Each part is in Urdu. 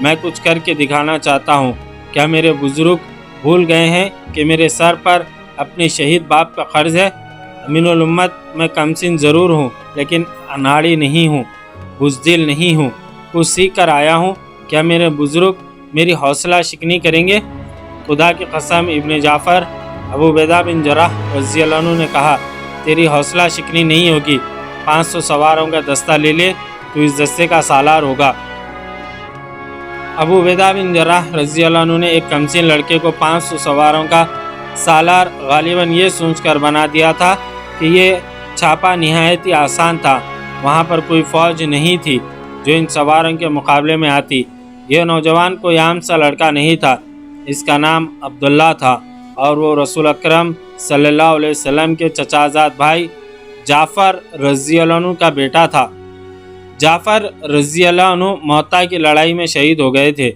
میں کچھ کر کے دکھانا چاہتا ہوں۔ کیا میرے بزرگ بھول گئے ہیں کہ میرے سر پر اپنے شہید باپ کا قرض ہے؟ امین الامت میں کم سن ضرور ہوں، لیکن اناڑی نہیں ہوں، بزدل نہیں ہوں، کچھ سیکھ کر آیا ہوں۔ کیا میرے بزرگ میری حوصلہ شکنی کریں گے؟ خدا کی قسم، ابن جعفر ابو عبیدہ بن جراح رضی اللہ عنہ نے کہا، تیری حوصلہ شکنی نہیں ہوگی، 500 سواروں کا دستہ لے لے، تو اس دستے کا سالار ہوگا۔ ابو عبیدہ بن جراح رضی اللہ عنہ نے ایک کمسن لڑکے کو 500 سواروں کا سالار غالباً یہ سوچ کر بنا دیا تھا کہ یہ چھاپا نہایت ہی آسان تھا، وہاں پر کوئی فوج نہیں تھی جو ان سواروں کے مقابلے میں آتی۔ یہ نوجوان کوئی عام سا لڑکا نہیں تھا، اس کا نام عبداللہ تھا، اور وہ رسول اکرم صلی اللہ علیہ وسلم کے چچا زاد بھائی جعفر رضی اللہ عنہ کا بیٹا تھا۔ جعفر رضی اللہ عنہ موتا کی لڑائی میں شہید ہو گئے تھے۔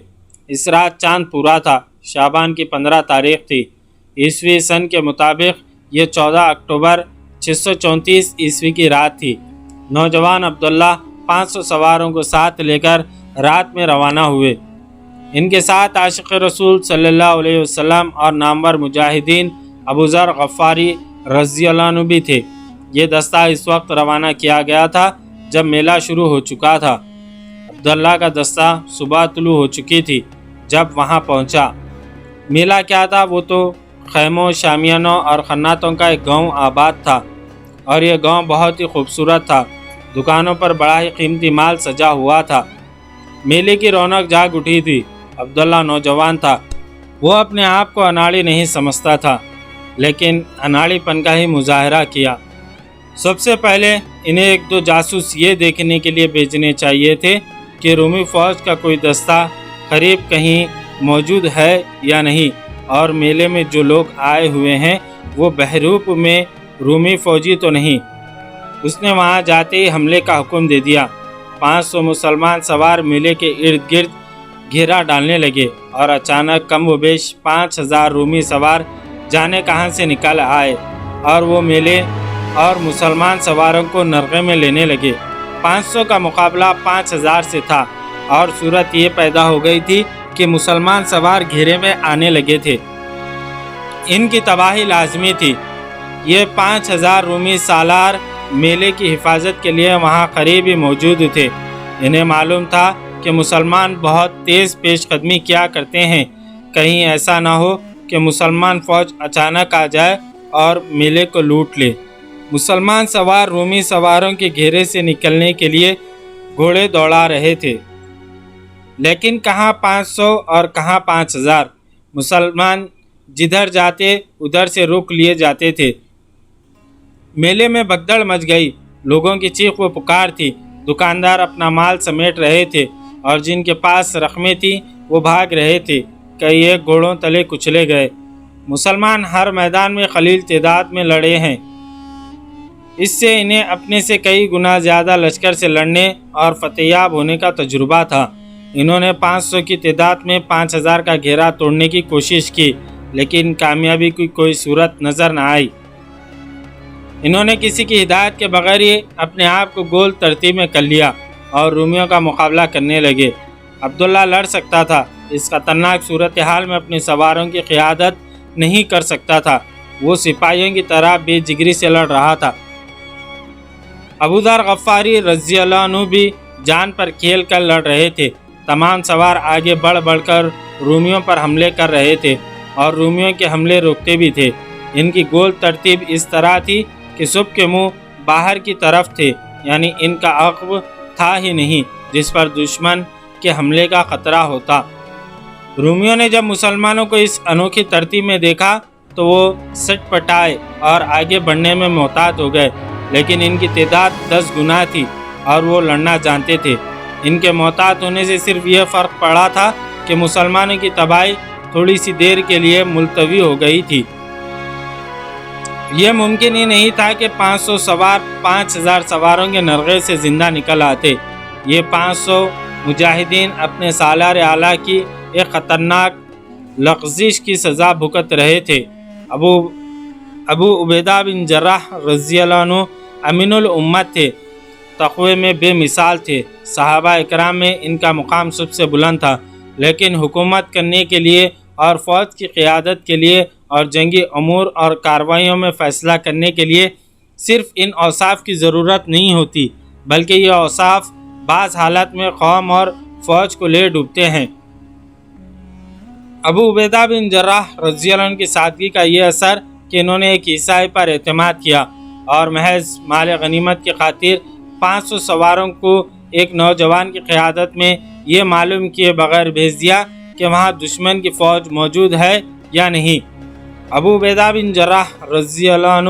اس رات چاند پورا تھا، شعبان کی 15 تاریخ تھی، عیسوی سن کے مطابق یہ 14 اکتوبر 634 عیسوی کی رات تھی۔ نوجوان عبداللہ 500 سواروں کو ساتھ لے کر رات میں روانہ ہوئے۔ ان کے ساتھ عاشق رسول صلی اللہ علیہ وسلم اور نامور مجاہدین ابو ذر غفاری رضی اللہ عنہ بھی تھے۔ یہ دستہ اس وقت روانہ کیا گیا تھا جب میلہ شروع ہو چکا تھا۔ عبداللہ کا دستہ صبح طلوع ہو چکی تھی جب وہاں پہنچا۔ میلہ کیا تھا؟ وہ تو خیموں، شامیانوں اور خناتوں کا ایک گاؤں آباد تھا، اور یہ گاؤں بہت ہی خوبصورت تھا۔ دکانوں پر بڑا ہی قیمتی مال سجا ہوا تھا۔ میلے کی رونق جاگ اٹھی تھی۔ عبداللہ نوجوان تھا، وہ اپنے آپ کو اناڑی نہیں سمجھتا تھا، لیکن اناڑی پن کا ہی مظاہرہ کیا۔ سب سے پہلے انہیں ایک دو جاسوس یہ دیکھنے کے لیے بھیجنے چاہیے تھے کہ رومی فوج کا کوئی دستہ قریب کہیں موجود ہے یا نہیں، اور میلے میں جو لوگ آئے ہوئے ہیں وہ بحروپ میں رومی فوجی تو نہیں۔ اس نے وہاں جاتے ہی حملے کا حکم دے دیا۔ 500 مسلمان سوار میلے کے ارد گرد گھیرا ڈالنے لگے، اور اچانک کم و بیش 5000 رومی سوار جانے کہاں سے نکل آئے، اور وہ میلے اور مسلمان سواروں کو نرغے میں لینے لگے۔ 500 کا مقابلہ 5000 سے تھا، اور صورت یہ پیدا ہو گئی تھی کہ مسلمان سوار گھیرے میں آنے لگے تھے۔ ان کی تباہی لازمی تھی۔ یہ 5000 رومی سالار میلے کی حفاظت کے لیے وہاں قریب ہی موجود تھے۔ انہیں معلوم تھا کہ مسلمان بہت تیز پیش قدمی کیا کرتے ہیں، کہیں ایسا نہ ہو کہ مسلمان فوج اچانک آ جائے اور میلے کو لوٹ لے۔ مسلمان سوار رومی سواروں کے گھیرے سے نکلنے کے لیے گھوڑے دوڑا رہے تھے، لیکن کہاں 500 اور کہاں 5000۔ مسلمان جدھر جاتے ادھر سے روک لیے جاتے تھے۔ میلے میں بھگدڑ مچ گئی، لوگوں کی چیخ و پکار تھی۔ دکاندار اپنا مال سمیٹ رہے تھے، اور جن کے پاس رقمیں تھیں وہ بھاگ رہے تھے۔ کئی ایک گھوڑوں تلے کچلے گئے۔ مسلمان ہر میدان میں قلیل تعداد میں لڑے ہیں، اس سے انہیں اپنے سے کئی گنا زیادہ لشکر سے لڑنے اور فتح یاب ہونے کا تجربہ تھا۔ انہوں نے 500 کی تعداد میں 5000 کا گھیرا توڑنے کی کوشش کی، لیکن کامیابی کی کوئی صورت نظر نہ آئی۔ انہوں نے کسی کی ہدایت کے بغیر ہی اپنے آپ کو گول ترتیب میں کر لیا اور رومیوں کا مقابلہ کرنے لگے۔ عبداللہ لڑ سکتا تھا، اس خطرناک صورتحال میں اپنے سواروں کی قیادت نہیں کر سکتا تھا، وہ سپاہیوں کی طرح بے جگری سے لڑ رہا تھا۔ ابو ذر غفاری رضی اللہ عنہ بھی جان پر کھیل کر لڑ رہے تھے۔ تمام سوار آگے بڑھ بڑھ کر رومیوں پر حملے کر رہے تھے، اور رومیوں کے حملے روکتے بھی تھے۔ ان کی گول ترتیب اس طرح تھی کہ سب کے منہ باہر کی طرف تھے، یعنی ان کا عقب تھا ہی نہیں جس پر دشمن کے حملے کا خطرہ ہوتا۔ رومیوں نے جب مسلمانوں کو اس انوکھی ترتیب میں دیکھا تو وہ سٹ پٹائے اور آگے بڑھنے میں محتاط ہو گئے، لیکن ان کی تعداد 10 گنا تھی اور وہ لڑنا جانتے تھے۔ ان کے محتاط ہونے سے صرف یہ فرق پڑا تھا کہ مسلمانوں کی تباہی تھوڑی سی دیر کے لیے ملتوی ہو گئی تھی۔ یہ ممکن ہی نہیں تھا کہ 500 سوار 5000 سواروں کے نرغے سے زندہ نکل آتے۔ یہ 500 مجاہدین اپنے سالار اعلیٰ کی ایک خطرناک لغزش کی سزا بھگت رہے تھے۔ ابو عبیدہ بن جراح رضی اللہ عنہ امین الامت تھے، تقوی میں بے مثال تھے۔ صحابہ اکرام میں ان کا مقام سب سے بلند تھا۔ لیکن حکومت کرنے کے لیے اور فوج کی قیادت کے لیے اور جنگی امور اور کارروائیوں میں فیصلہ کرنے کے لیے صرف ان اوصاف کی ضرورت نہیں ہوتی، بلکہ یہ اوصاف بعض حالت میں قوم اور فوج کو لے ڈوبتے ہیں۔ ابو عبیدہ بن جراح رضی اللہ عنہ کی سادگی کا یہ اثر کہ انہوں نے ایک عیسائی پر اعتماد کیا اور محض مال غنیمت کی خاطر 500 سواروں کو ایک نوجوان کی قیادت میں یہ معلوم کیے بغیر بھیج دیا کہ وہاں دشمن کی فوج موجود ہے یا نہیں۔ ابو عبیدہ بن جراح رضی اللہ عنہ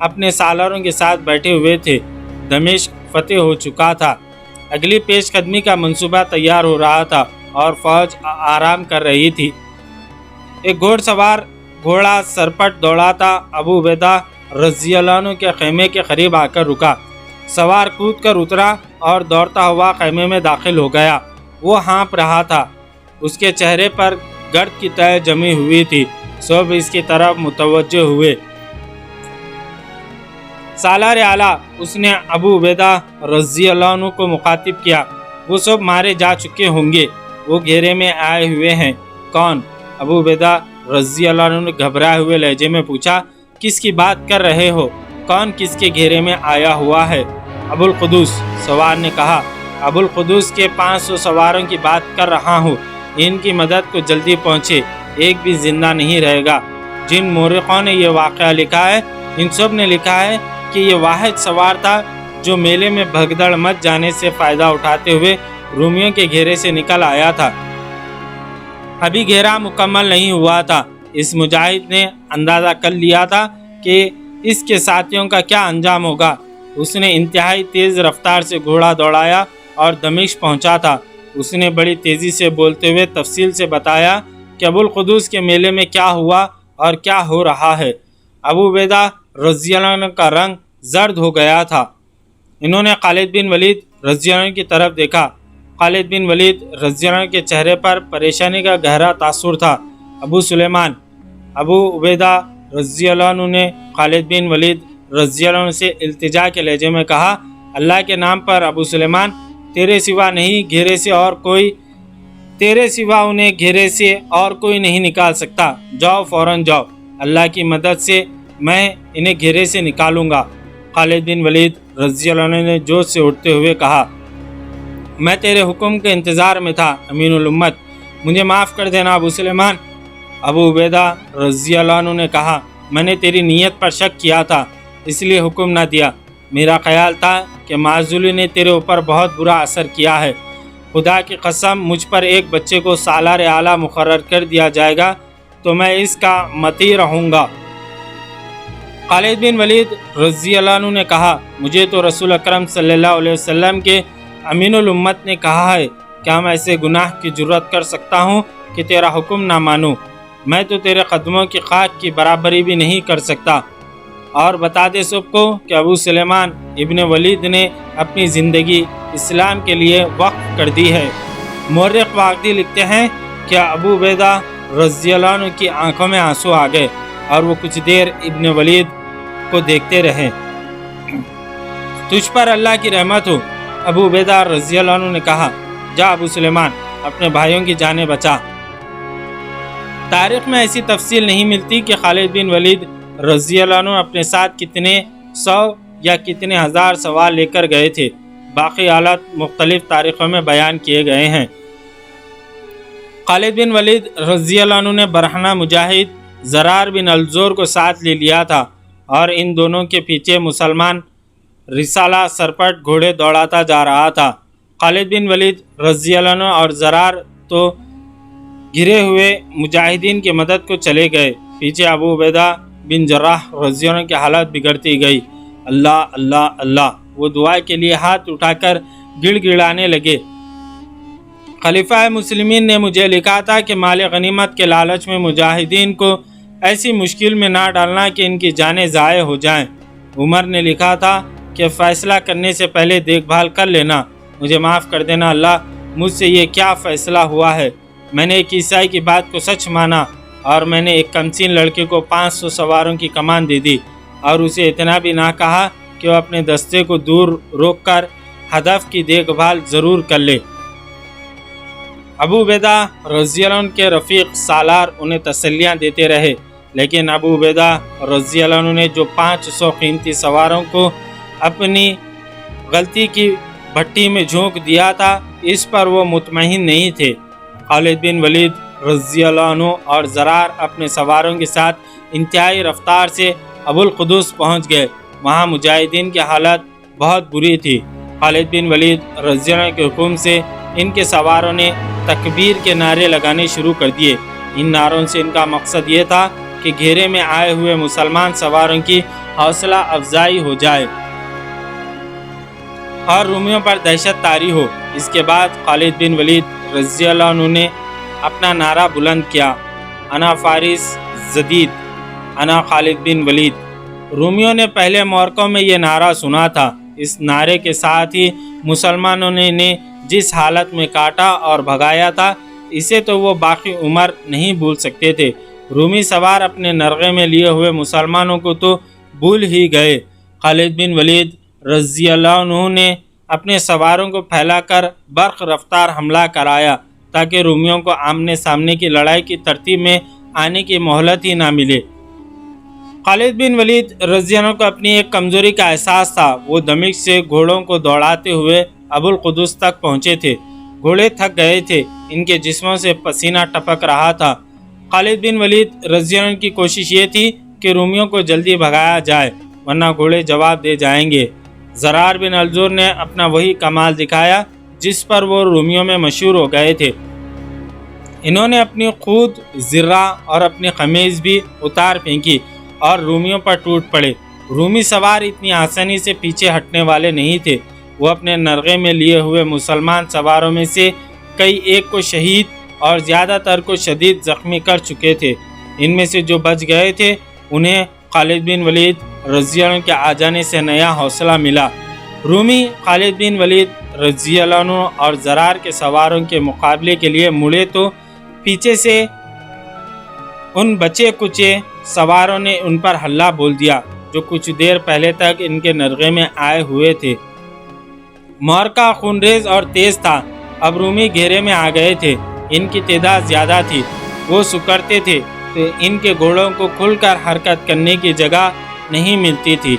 اپنے سالاروں کے ساتھ بیٹھے ہوئے تھے۔ دمشق فتح ہو چکا تھا، اگلی پیش قدمی کا منصوبہ تیار ہو رہا تھا اور فوج آرام کر رہی تھی۔ ایک گھوڑ سوار گھوڑا سرپٹ دوڑاتا ابو عبیدہ رضی اللہ عنہ کے خیمے کے قریب آ کر رکا۔ سوار کود کر اترا اور دوڑتا ہوا خیمے میں داخل ہو گیا۔ وہ ہانپ رہا تھا، اس کے چہرے پر گرد کی تہ جمی ہوئی تھی۔ سب اس کی طرف متوجہ ہوئے۔ سالار اعلیٰ، اس نے ابو عبیدہ رضی اللہ عنہ کو مخاطب کیا، وہ سب مارے جا چکے ہوں گے، وہ گھیرے میں آئے ہوئے ہیں۔ کون؟ ابو عبیدہ رضی اللہ عنہ نے گھبرائے ہوئے لہجے میں پوچھا، کس کی بات کر رہے ہو؟ کون کس کے گھیرے میں آیا ہوا ہے؟ ابو القدوس، سوار نے کہا، ابو القدوس کے 500 سواروں کی بات کر رہا ہوں، ان کی مدد کو جلدی پہنچے، ایک بھی زندہ نہیں رہے گا۔ جن مورخوں نے یہ واقعہ لکھا ہے، ان سب نے لکھا ہے کہ یہ واحد سوار تھا جو میلے میں بھگدڑ مچ جانے سے فائدہ اٹھاتے ہوئے رومیوں کے گھیرے سے نکل آیا تھا۔ ابھی گھیرا مکمل نہیں ہوا تھا۔ اس مجاہد نے اندازہ کر لیا تھا کہ اس کے ساتھیوں کا کیا انجام ہوگا۔ اس نے انتہائی تیز رفتار سے گھوڑا دوڑایا اور دمشق پہنچا تھا۔ اس نے بڑی تیزی سے بولتے ہوئے تفصیل سے بتایا کہ ابو القدوس کے میلے میں کیا ہوا اور کیا ہو رہا ہے۔ ابو عبیدہ رضی اللہ عنہ کا رنگ زرد ہو گیا تھا۔ انہوں نے خالد بن ولید رضی اللہ عنہ کی طرف دیکھا۔ خالد بن ولید رضی اللہ عنہ کے چہرے پر پریشانی کا گہرا تاثر تھا۔ ابو سلیمان، ابو عبیدہ رضی اللہ عنہ نے خالد بن ولید رضی اللہ عنہ سے التجا کے لہجے میں کہا، اللہ کے نام پر ابو سلیمان، تیرے سوا انہیں گھیرے سے اور کوئی نہیں نکال سکتا۔ جاؤ، فوراً جاؤ، اللہ کی مدد سے میں انہیں گھیرے سے نکالوں گا۔ خالد بن ولید رضی اللہ عنہ نے جوش سے اٹھتے ہوئے کہا، میں تیرے حکم کے انتظار میں تھا امین الامت، مجھے معاف کر دینا ابو سلیمان۔ ابو عبیدہ رضی اللہ عنہ نے کہا، میں نے تیری نیت پر شک کیا تھا، اس لیے حکم نہ دیا۔ میرا خیال تھا کہ معزولی نے تیرے اوپر بہت برا اثر کیا ہے۔ خدا کی قسم، مجھ پر ایک بچے کو سالار اعلیٰ مقرر کر دیا جائے گا تو میں اس کا مطیع رہوں گا۔ خالد بن ولید رضی اللہ عنہ نے کہا، مجھے تو رسول اکرم صلی اللہ علیہ وسلم کے امین الامت نے کہا ہے، کیا میں ایسے گناہ کی جرات کر سکتا ہوں کہ تیرا حکم نہ مانوں؟ میں تو تیرے قدموں کی خاک کی برابری بھی نہیں کر سکتا۔ اور بتا دے سب کو کہ ابو سلیمان ابن ولید نے اپنی زندگی اسلام کے لیے وقف کر دی ہے۔ مورخ واقعی لکھتے ہیں کہ ابو عبیدہ رضی اللہ عنہ کی آنکھوں میں آنسو آ گئے اور وہ کچھ دیر ابن ولید کو دیکھتے رہے۔ تجھ پر اللہ کی رحمت ہو، ابو عبیدہ رضی اللہ عنہ نے کہا، جا ابو سلیمان، اپنے بھائیوں کی جانیں بچا۔ تاریخ میں ایسی تفصیل نہیں ملتی کہ خالد بن ولید رضی اللہ عنہ اپنے ساتھ کتنے 100 یا کتنے ہزار سوار لے کر گئے تھے۔ باقی حالات مختلف تاریخوں میں بیان کیے گئے ہیں۔ خالد بن ولید رضی اللہ عنہ نے برہنہ مجاہد زرار بن الزور کو ساتھ لے لیا تھا اور ان دونوں کے پیچھے مسلمان رسالہ سرپٹ گھوڑے دوڑاتا جا رہا تھا۔ خالد بن ولید رضی اللہ عنہ اور زرار تو گھرے ہوئے مجاہدین کی مدد کو چلے گئے۔ پیچھے ابو عبیدہ بن جراح رضی اللہ عنہ کی حالت بگڑتی گئی۔ اللہ اللہ اللہ، وہ دعا کے لیے ہاتھ اٹھا کر گڑ گڑانے لگے۔ خلیفہ مسلمین نے مجھے لکھا تھا کہ مال غنیمت کے لالچ میں مجاہدین کو ایسی مشکل میں نہ ڈالنا کہ ان کی جانیں ضائع ہو جائیں۔ عمر نے لکھا تھا کہ فیصلہ کرنے سے پہلے دیکھ بھال کر لینا۔ مجھے معاف کر دینا اللہ، مجھ سے یہ کیا فیصلہ ہوا ہے۔ میں نے ایک عیسائی کی بات کو سچ مانا اور میں نے ایک کمسین لڑکے کو 500 سواروں کی کمان دے دی اور اسے اتنا بھی نہ کہا کہ وہ اپنے دستے کو دور روک کر ہدف کی دیکھ بھال ضرور کر لے۔ ابو عبیدہ رضی اللہ عنہ کے رفیق سالار انہیں تسلیاں دیتے رہے، لیکن ابو عبیدہ رضی اللہ عنہ نے جو 500 قیمتی سواروں کو اپنی غلطی کی بھٹی میں جھونک دیا تھا، اس پر وہ مطمئن نہیں تھے۔ خالد بن ولید رضی اللہ عنہ اور زرار اپنے سواروں کے ساتھ انتہائی رفتار سے ابو القدس پہنچ گئے۔ وہاں مجاہدین کی حالت بہت بری تھی۔ خالد بن ولید رضی اللہ عنہ کے حکم سے ان کے سواروں نے تکبیر کے نعرے لگانے شروع کر دیے۔ ان نعروں سے ان کا مقصد یہ تھا کہ گھیرے میں آئے ہوئے مسلمان سواروں کی حوصلہ افزائی ہو جائے اور رومیوں پر دہشت طاری ہو۔ اس کے بعد خالد بن ولید رضی اللہ عنہ نے اپنا نعرہ بلند کیا، انا فارس جدید، انا خالد بن ولید۔ رومیوں نے پہلے معرکوں میں یہ نعرہ سنا تھا۔ اس نعرے کے ساتھ ہی مسلمانوں نے جس حالت میں کاٹا اور بھگایا تھا، اسے تو وہ باقی عمر نہیں بھول سکتے تھے۔ رومی سوار اپنے نرغے میں لیے ہوئے مسلمانوں کو تو بھول ہی گئے۔ خالد بن ولید رضی اللہ عنہ نے اپنے سواروں کو پھیلا کر برق رفتار حملہ کرایا تاکہ رومیوں کو آمنے سامنے کی لڑائی کی ترتیب میں آنے کی مہلت ہی نہ ملے۔ خالد بن ولید رضی اللہ عنہ کو اپنی ایک کمزوری کا احساس تھا۔ وہ دمشق سے گھوڑوں کو دوڑاتے ہوئے ابو القدس تک پہنچے تھے۔ گھوڑے تھک گئے تھے، ان کے جسموں سے پسینہ ٹپک رہا تھا۔ خالد بن ولید رضی اللہ عنہ کی کوشش یہ تھی کہ رومیوں کو جلدی بھگایا جائے، ورنہ گھوڑے جواب دے جائیں گے۔ زرار بن الزور نے اپنا وہی کمال دکھایا جس پر وہ رومیوں میں مشہور ہو گئے تھے۔ انہوں نے اپنی خود، زرہ اور اپنی قمیض بھی اتار پھینکی اور رومیوں پر ٹوٹ پڑے۔ رومی سوار اتنی آسانی سے پیچھے ہٹنے والے نہیں تھے۔ وہ اپنے نرغے میں لیے ہوئے مسلمان سواروں میں سے کئی ایک کو شہید اور زیادہ تر کو شدید زخمی کر چکے تھے۔ ان میں سے جو بچ گئے تھے انہیں خالد بن ولید رضی اللہ عنہ کے آ جانے سے نیا حوصلہ ملا۔ رومی خالد بن ولید رضی اللہ عنہ اور زرار کے سواروں کے مقابلے کے لیے مڑے تو پیچھے سے ان بچے کچے سواروں نے ان پر حملہ بول دیا جو کچھ دیر پہلے تک ان کے نرغے میں آئے ہوئے تھے۔ معرکہ خونریز اور تیز تھا۔ اب رومی گھیرے میں آ گئے تھے۔ ان کی تعداد زیادہ تھی۔ وہ سکڑتے تھے تو ان کے گھوڑوں کو کھل کر حرکت کرنے کی جگہ نہیں ملتی تھی۔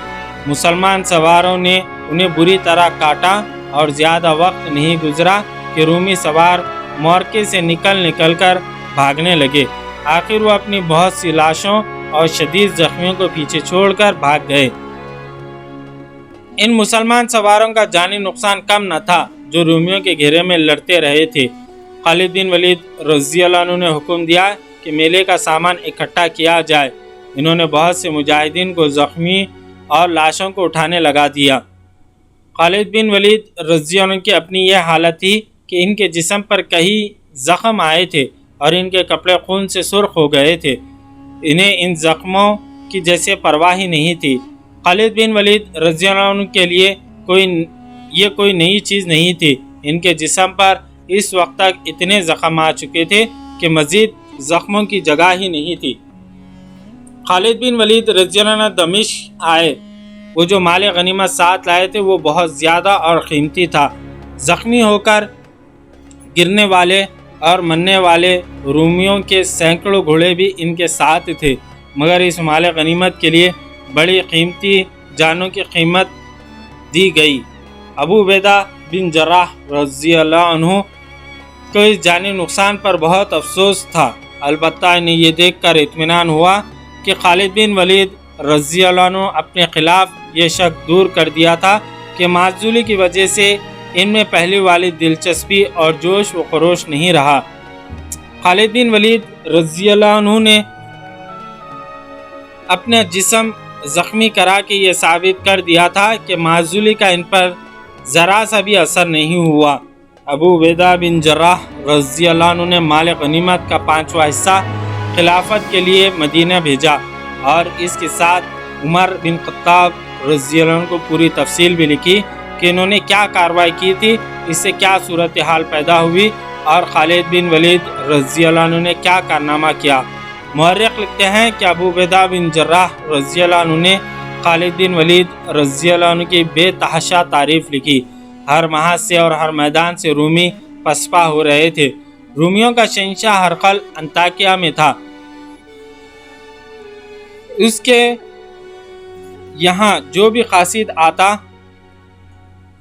مسلمان سواروں نے انہیں بری طرح کاٹا اور زیادہ وقت نہیں گزرا کہ رومی سوار معرکے سے نکل کر بھاگنے لگے۔ آخر وہ اپنی بہت سی لاشوں اور شدید زخمیوں کو پیچھے چھوڑ کر بھاگ گئے۔ ان مسلمان سواروں کا جانی نقصان کم نہ تھا جو رومیوں کے گھیرے میں لڑتے رہے تھے۔ خالد بن ولید رضی اللہ عنہ نے حکم دیا کہ میلے کا سامان اکٹھا کیا جائے۔ انہوں نے بہت سے مجاہدین کو زخمی اور لاشوں کو اٹھانے لگا دیا۔ خالد بن ولید رضی اللہ عنہ کی اپنی یہ حالت تھی کہ ان کے جسم پر کئی زخم آئے تھے اور ان کے کپڑے خون سے سرخ ہو گئے تھے۔ انہیں ان زخموں کی جیسے پرواہ ہی نہیں تھی۔ خالد بن ولید رضی اللہ عنہ کے لیے یہ کوئی نئی چیز نہیں تھی۔ ان کے جسم پر اس وقت تک اتنے زخم آ چکے تھے کہ مزید زخموں کی جگہ ہی نہیں تھی۔ خالد بن ولید رضی اللہ عنہ دمشق آئے۔ وہ جو مال غنیمت ساتھ لائے تھے وہ بہت زیادہ اور قیمتی تھا۔ زخمی ہو کر گرنے والے اور مرنے والے رومیوں کے سینکڑوں گھوڑے بھی ان کے ساتھ تھے، مگر اس مال غنیمت کے لیے بڑی قیمتی جانوں کی قیمت دی گئی۔ ابو عبیدہ بن جراح رضی اللہ عنہ کو اس جانی نقصان پر بہت افسوس تھا، البتہ انہیں یہ دیکھ کر اطمینان ہوا کہ خالد بن ولید رضی اللہ عنہ اپنے خلاف یہ شک دور کر دیا تھا کہ معزولی کی وجہ سے ان میں پہلی والی دلچسپی اور جوش و خروش نہیں رہا۔ خالد بن ولید رضی اللہ عنہ نے اپنا جسم زخمی کرا کے یہ ثابت کر دیا تھا کہ معزولی کا ان پر ذرا سا بھی اثر نہیں ہوا۔ ابو عبیدہ بن جراح رضی اللہ عنہ نے مال غنیمت کا 5واں حصہ خلافت کے لیے مدینہ بھیجا اور اس کے ساتھ عمر بن خطاب رضی اللہ عنہ کو پوری تفصیل بھی لکھی کہ انہوں نے کیا کارروائی کی تھی، اس سے کیا صورتحال پیدا ہوئی اور خالد بن ولید رضی اللہ عنہ نے کیا کارنامہ کیا۔ مورخ لکھتے ہیں کہ ابو عبیدہ بن جراح رضی اللہ عنہ نے خالد بن ولید رضی اللہ عنہ کی بے تحاشا تعریف لکھی۔ ہر محاذ سے اور ہر میدان سے رومی پسپا ہو رہے تھے۔ رومیوں کا شہنشاہ ہرقل انطاکیہ میں تھا۔ اس کے یہاں جو بھی قاصد آتا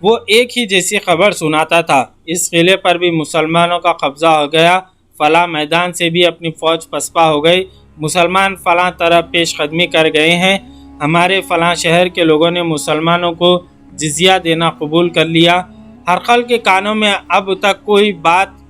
وہ ایک ہی جیسی خبر سناتا تھا، اس قلعے پر بھی مسلمانوں کا قبضہ ہو گیا، فلاں میدان سے بھی اپنی فوج پسپا ہو گئی، مسلمان فلاں طرف پیش قدمی کر گئے ہیں، ہمارے فلاں شہر کے لوگوں نے مسلمانوں کو جزیہ دینا قبول کر لیا۔ ہرقل کے کانوں میں اب تک کوئی بات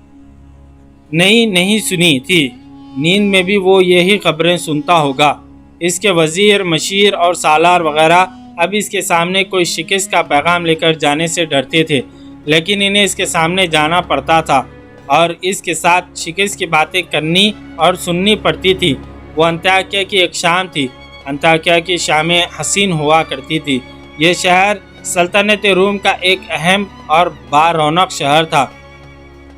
نئی نہیں سنی تھی، نیند میں بھی وہ یہی خبریں سنتا ہوگا۔ اس کے وزیر، مشیر اور سالار وغیرہ اب اس کے سامنے کوئی شکست کا پیغام لے کر جانے سے ڈرتے تھے، لیکن انہیں اس کے سامنے جانا پڑتا تھا اور اس کے ساتھ شکست کی باتیں کرنی اور سننی پڑتی تھی۔ وہ انطاکیہ کی ایک شام تھی۔ انطاکیہ کی شامیں حسین ہوا کرتی تھی۔ یہ شہر سلطنت روم کا ایک اہم اور بارونق شہر تھا۔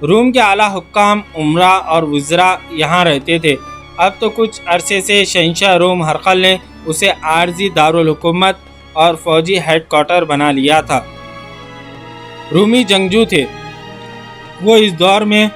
روم کے اعلیٰ حکام، امراء اور وزراء یہاں رہتے تھے۔ اب تو کچھ عرصے سے شہنشاہ روم ہرقل نے اسے عارضی دارالحکومت اور فوجی ہیڈ کوارٹر بنا لیا تھا۔ رومی جنگجو تھے وہ اس دور میں،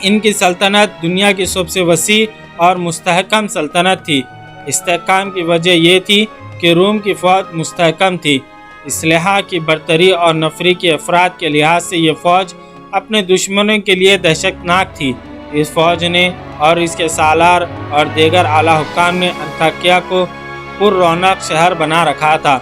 ان کی سلطنت دنیا کی سب سے وسیع اور مستحکم سلطنت تھی۔ استحکام کی وجہ یہ تھی کہ روم کی فوج مستحکم تھی، اسلحہ کی برتری اور نفری کے افراد کے لحاظ سے یہ فوج اپنے دشمنوں کے لیے دہشتناک تھی۔ اس فوج نے اور اس کے سالار اور دیگر اعلیٰ حکام نے انطاکیہ کو پر رونق شہر بنا رکھا تھا۔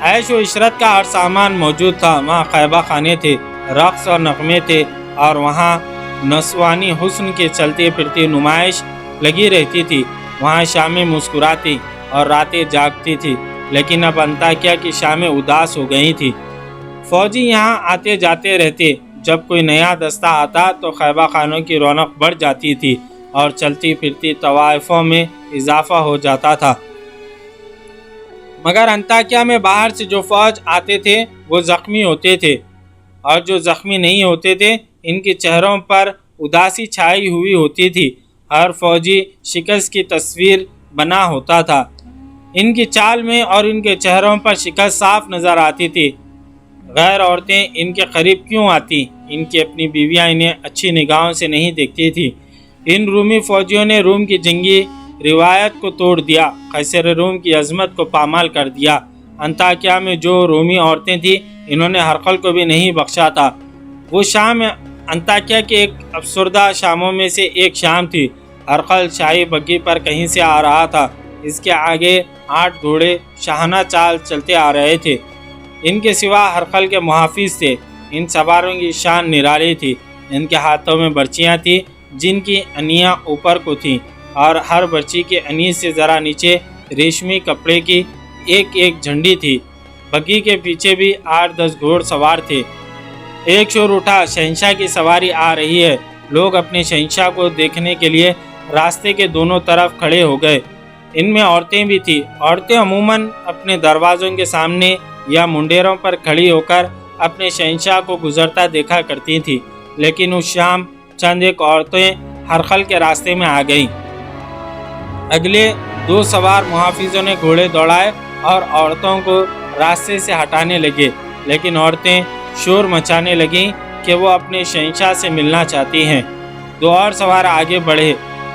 عیش و عشرت کا ہر سامان موجود تھا، وہاں خیبہ خانے تھے، رقص اور نغمے تھے، اور وہاں نسوانی حسن کی چلتی پھرتی نمائش لگی رہتی تھی۔ وہاں شامیں مسکراتی اور راتیں جاگتی تھی، لیکن اب انطاکیہ کی شامیں اداس ہو گئی تھی۔ فوجی یہاں آتے جاتے رہتے، جب کوئی نیا دستہ آتا تو خیبہ خانوں کی رونق بڑھ جاتی تھی اور چلتی پھرتی طوائفوں میں اضافہ ہو جاتا تھا۔ مگر انطاکیہ میں باہر سے جو فوج آتے تھے وہ زخمی ہوتے تھے، اور جو زخمی نہیں ہوتے تھے ان کے چہروں پر اداسی چھائی ہوئی ہوتی تھی۔ ہر فوجی شکست کی تصویر بنا ہوتا تھا، ان کی چال میں اور ان کے چہروں پر شکست صاف نظر آتی تھی۔ غیر عورتیں ان کے قریب کیوں آتی؟ ان کی اپنی بیویاں انہیں اچھی نگاہوں سے نہیں دیکھتی تھی۔ ان رومی فوجیوں نے روم کی جنگی روایت کو توڑ دیا، قیصر روم کی عظمت کو پامال کر دیا۔ انطاکیہ میں جو رومی عورتیں تھیں انہوں نے ہرقل کو بھی نہیں بخشا تھا۔ وہ شام انطاکیہ کے ایک افسردہ شاموں میں سے ایک شام تھی۔ ہرقل شاہی بگھی پر کہیں سے آ رہا تھا، اس کے آگے 8 گھوڑے شاہانہ چال چلتے آ رہے تھے۔ ان کے سوا ہرقل کے محافظ تھے۔ ان سواروں کی شان نرالی تھی، ان کے ہاتھوں میں برچیاں تھیں جن کی انیاں اوپر کو تھیں، اور ہر برچی کے انی سے ذرا نیچے ریشمی کپڑے کی ایک ایک جھنڈی تھی۔ بگھی کے پیچھے بھی 8-10 گھوڑ سوار تھے۔ ایک شور اٹھا، شہنشاہ کی سواری آ رہی ہے۔ لوگ اپنے شہنشاہ کو دیکھنے کے لیے راستے کے دونوں طرف کھڑے ہو گئے۔ ان میں عورتیں بھی تھیں۔ عورتیں عموماً اپنے دروازوں کے سامنے یا منڈیروں پر کھڑی ہو کر اپنے شہنشاہ کو گزرتا دیکھا کرتی تھیں، لیکن اس شام چند ایک عورتیں ہرقل کے راستے میں آ گئیں۔ اگلے 2 سوار محافظوں نے گھوڑے دوڑائے اور عورتوں کو راستے سے ہٹانے لگے، لیکن عورتیں شور مچانے لگیں کہ وہ اپنے شہنشاہ سے ملنا چاہتی ہیں۔ 2 اور سوار آگے بڑھے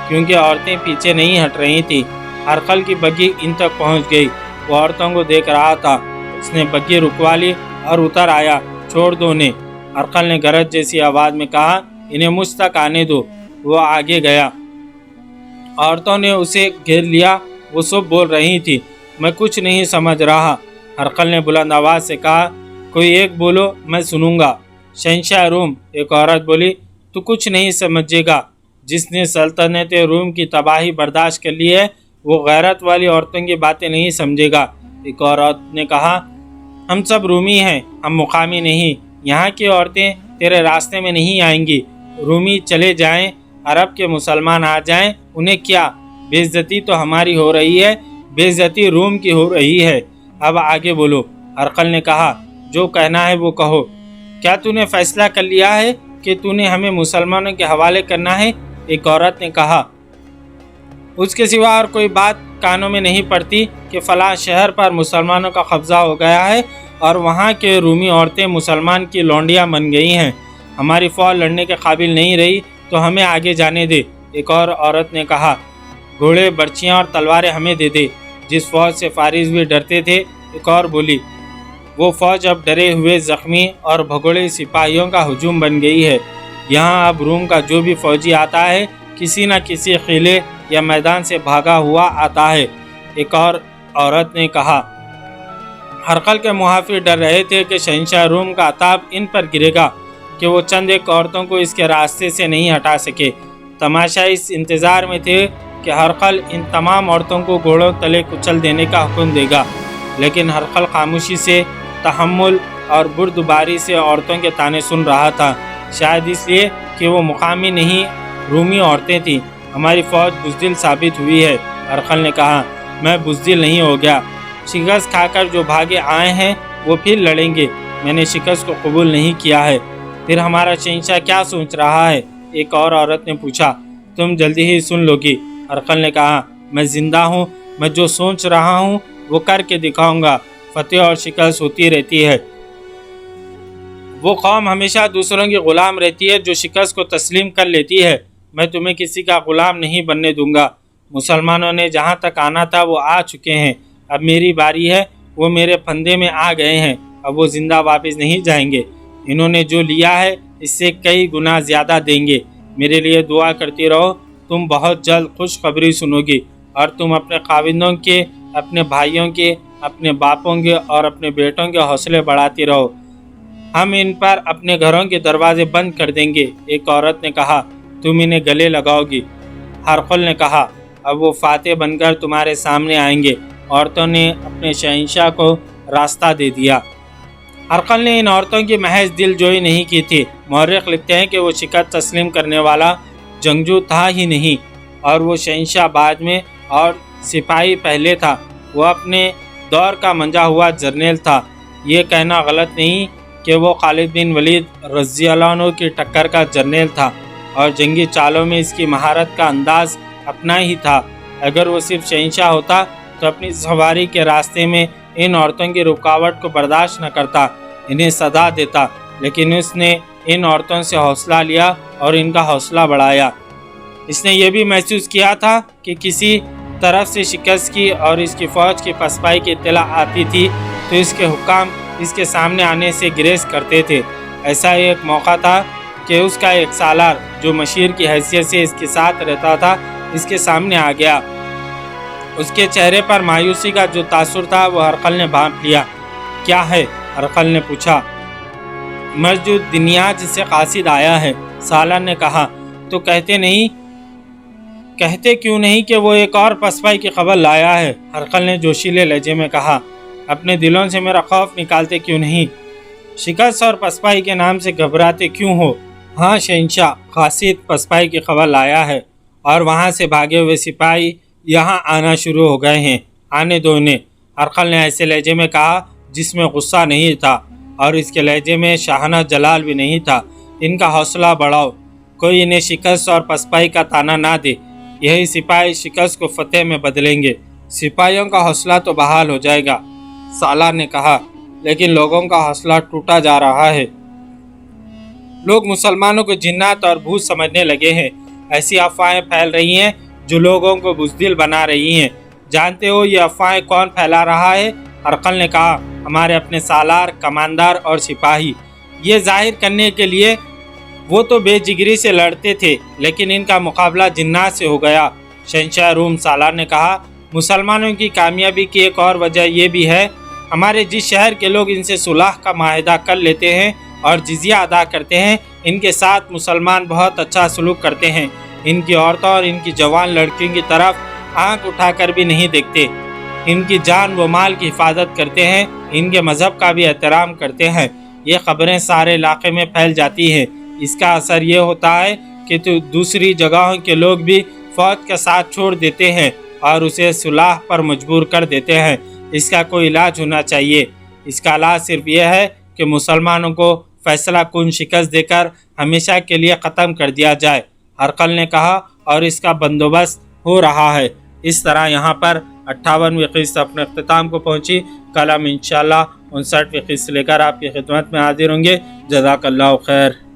کیونکہ عورتیں پیچھے نہیں ہٹ رہی تھیں۔ ہرقل کی بگھی ان تک پہنچ گئی۔ وہ عورتوں کو دیکھ رہا تھا۔ اس نے بگھی رکوا لی اور اتر آیا۔ چھوڑ دو انہیں، ہرقل نے گرج جیسی آواز میں کہا، انہیں مجھ تک آنے دو۔ وہ آگے گیا۔ عورتوں نے اسے گھیر لیا۔ وہ سب بول رہی تھی، میں کچھ نہیں سمجھ رہا۔ ہرقل نے بلند آواز سے کہا، کوئی ایک بولو، میں سنوں گا۔ شہنشاہ روم، ایک عورت بولی، تو کچھ نہیں سمجھے گا۔ جس نے سلطنت روم کی تباہی برداشت کر لی ہے وہ غیرت والی عورتوں کی باتیں نہیں سمجھے گا۔ ایک عورت نے کہا، ہم سب رومی ہیں، ہم مقامی نہیں۔ یہاں کی عورتیں تیرے راستے میں نہیں آئیں گی۔ رومی چلے جائیں، عرب کے مسلمان آ جائیں، انہیں کیا؟ بے عزتی تو ہماری ہو رہی ہے، بے عزتی روم کی ہو رہی ہے۔ اب آگے بولو۔ ہرقل نے کہا، جو کہنا ہے وہ کہو۔ کیا تو نے فیصلہ کر لیا ہے کہ تو نے ہمیں مسلمانوں کے حوالے کرنا ہے؟ ایک عورت نے کہا، اس کے سوا اور کوئی بات کانوں میں نہیں پڑتی کہ فلاں شہر پر مسلمانوں کا قبضہ ہو گیا ہے اور وہاں کے رومی عورتیں مسلمان کی لونڈیاں بن گئی ہیں۔ ہماری فوج لڑنے کے قابل نہیں رہی تو ہمیں آگے جانے دے۔ ایک اور عورت نے کہا، گھوڑے، برچیاں اور تلواریں ہمیں دے دے۔ جس فوج سے فارس بھی ڈرتے تھے، ایک اور بولی، وہ فوج اب ڈرے ہوئے زخمی اور بھگوڑے سپاہیوں کا ہجوم بن گئی ہے۔ یہاں اب روم کا جو بھی فوجی آتا ہے کسی نہ کسی قلعے یا میدان سے بھاگا ہوا آتا ہے۔ ایک اور عورت نے کہا، ہرقل کے محافظ ڈر رہے تھے کہ شہنشاہ روم کا عتاب ان پر گرے گا کہ وہ چند ایک عورتوں کو اس کے راستے سے نہیں ہٹا سکے۔ تماشا اس انتظار میں تھے کہ ہرقل ان تمام عورتوں کو گھوڑوں تلے کچل دینے کا حکم دے گا، لیکن ہرقل خاموشی سے، تحمل اور بردباری سے عورتوں کے طعنے سن رہا تھا، شاید اس لیے کہ وہ مقامی نہیں رومی عورتیں تھیں۔ ہماری فوج بزدل ثابت ہوئی ہے۔ ہرقل نے کہا، میں بزدل نہیں ہو گیا۔ شکست کھا کر جو بھاگے آئے ہیں وہ پھر لڑیں گے۔ میں نے شکست کو قبول نہیں کیا ہے۔ پھر ہمارا شہنشاہ کیا سوچ رہا ہے؟ ایک اور عورت نے پوچھا۔ تم جلدی ہی سن لو گی۔ ہرقل نے کہا، میں زندہ ہوں، میں جو سوچ رہا ہوں وہ کر کے دکھاؤں گا۔ فتح اور شکست ہوتی رہتی ہے۔ وہ قوم ہمیشہ دوسروں کی غلام رہتی ہے جو شکست کو تسلیم کر لیتی ہے۔ میں تمہیں کسی کا غلام نہیں بننے دوں گا۔ مسلمانوں نے جہاں تک آنا تھا وہ آ چکے ہیں، اب میری باری ہے۔ وہ میرے پھندے میں آ گئے ہیں، اب وہ زندہ واپس نہیں جائیں گے۔ انہوں نے جو لیا ہے اس سے کئی گنا زیادہ دیں گے۔ میرے لیے دعا کرتی رہو، تم بہت جلد خوشخبری سنو گی، اور تم اپنے خاوندوں کے، اپنے بھائیوں کے، اپنے باپوں کے اور اپنے بیٹوں کے حوصلے بڑھاتی رہو۔ ہم ان پر اپنے گھروں کے دروازے بند کر دیں گے۔ ایک عورت نے کہا، تم انہیں گلے لگاؤ گی۔ ہرقل نے کہا، اب وہ فاتح بن کر تمہارے سامنے آئیں گے۔ عورتوں نے اپنے شہنشاہ کو راستہ دے دیا۔ ہرقل نے ان عورتوں کی محض دل جوئی نہیں کی تھی۔ مورخ لکھتے ہیں کہ وہ شکست تسلیم کرنے والا جنگجو تھا ہی نہیں، اور وہ شہنشاہ بعد میں اور سپاہی پہلے تھا۔ وہ اپنے دور کا منجا ہوا جرنیل تھا۔ یہ کہنا غلط نہیں کہ وہ خالد بن ولید رضی اللہ عنہ کی ٹکر کا جرنیل تھا، اور جنگی چالوں میں اس کی مہارت کا انداز اپنا ہی تھا۔ اگر وہ صرف شہنشاہ ہوتا تو اپنی سواری کے راستے میں ان عورتوں کی رکاوٹ کو برداشت نہ کرتا، انہیں سزا دیتا، لیکن اس نے ان عورتوں سے حوصلہ لیا اور ان کا حوصلہ بڑھایا۔ اس نے یہ بھی محسوس کیا تھا کہ کسی طرف سے شکست کی اور اس کی فوج کی پسپائی کی اطلاع آتی تھی تو اس کے حکام اس کے سامنے آنے سے گریز کرتے تھے۔ ایسا ایک موقع تھا کہ اس کا ایک سالار جو مشیر کی حیثیت سے اس کے ساتھ رہتا تھا اس کے سامنے آ گیا۔ اس کے چہرے پر مایوسی کا جو تاثر تھا وہ ہرقل نے بھانپ لیا۔ کیا ہے؟ ہرقل نے پوچھا۔ مسجد دنیاج سے قاصد آیا ہے، سالار نے کہا۔ تو کہتے کیوں نہیں کہ وہ ایک اور پسپائی کی خبر لایا ہے؟ ہرقل نے جوشیلے لہجے میں کہا۔ اپنے دلوں سے میرا خوف نکالتے کیوں نہیں؟ شکست اور پسپائی کے نام سے گھبراتے کیوں ہو؟ ہاں شہنشاہ، قاصد پسپائی کی خبر لایا ہے، اور وہاں سے بھاگے ہوئے سپاہی یہاں آنا شروع ہو گئے ہیں۔ آنے دو انہیں، ہرقل نے ایسے لہجے میں کہا جس میں غصہ نہیں تھا، اور اس کے لہجے میں شاہانہ جلال بھی نہیں تھا۔ ان کا حوصلہ بڑھاؤ، کوئی انہیں شکست اور پسپائی کا طعنہ نہ دے۔ یہی سپاہی شکست کو فتح میں بدلیں گے۔ سپاہیوں کا حوصلہ تو بحال ہو جائے گا، سالار نے کہا، لیکن لوگوں کا حوصلہ ٹوٹا جا رہا ہے۔ لوگ مسلمانوں کو جنات اور بھوت سمجھنے لگے ہیں۔ ایسی افواہیں پھیل رہی ہیں جو لوگوں کو بزدل بنا رہی ہیں۔ جانتے ہو یہ افواہیں کون پھیلا رہا ہے؟ ہرقل نے کہا، ہمارے اپنے سالار، کماندار اور سپاہی۔ یہ ظاہر کرنے کے لیے وہ تو بے جگری سے لڑتے تھے، لیکن ان کا مقابلہ جنات سے ہو گیا۔ شہنشاہ روم، سالار نے کہا، مسلمانوں کی کامیابی کی ایک اور وجہ یہ بھی ہے، ہمارے جس شہر کے لوگ ان سے صلح کا معاہدہ کر لیتے ہیں اور جزیہ ادا کرتے ہیں، ان کے ساتھ مسلمان بہت اچھا سلوک کرتے ہیں۔ ان کی عورتوں اور ان کی جوان لڑکیوں کی طرف آنکھ اٹھا کر بھی نہیں دیکھتے۔ ان کی جان و مال کی حفاظت کرتے ہیں، ان کے مذہب کا بھی احترام کرتے ہیں۔ یہ خبریں سارے علاقے میں پھیل جاتی ہیں۔ اس کا اثر یہ ہوتا ہے کہ دوسری جگہوں کے لوگ بھی فوج کا ساتھ چھوڑ دیتے ہیں اور اسے صلح پر مجبور کر دیتے ہیں۔ اس کا کوئی علاج ہونا چاہیے۔ اس کا علاج صرف یہ ہے کہ مسلمانوں کو فیصلہ کن شکست دے کر ہمیشہ کے لیے ختم کر دیا جائے، ہرقل نے کہا، اور اس کا بندوبست ہو رہا ہے۔ اس طرح یہاں پر 58ویں قسط اپنے اختتام کو پہنچی۔ کل ہم انشاءاللہ 59ویں قسط لے کر آپ کی خدمت میں حاضر ہوں گے۔ جزاک اللہ خیر۔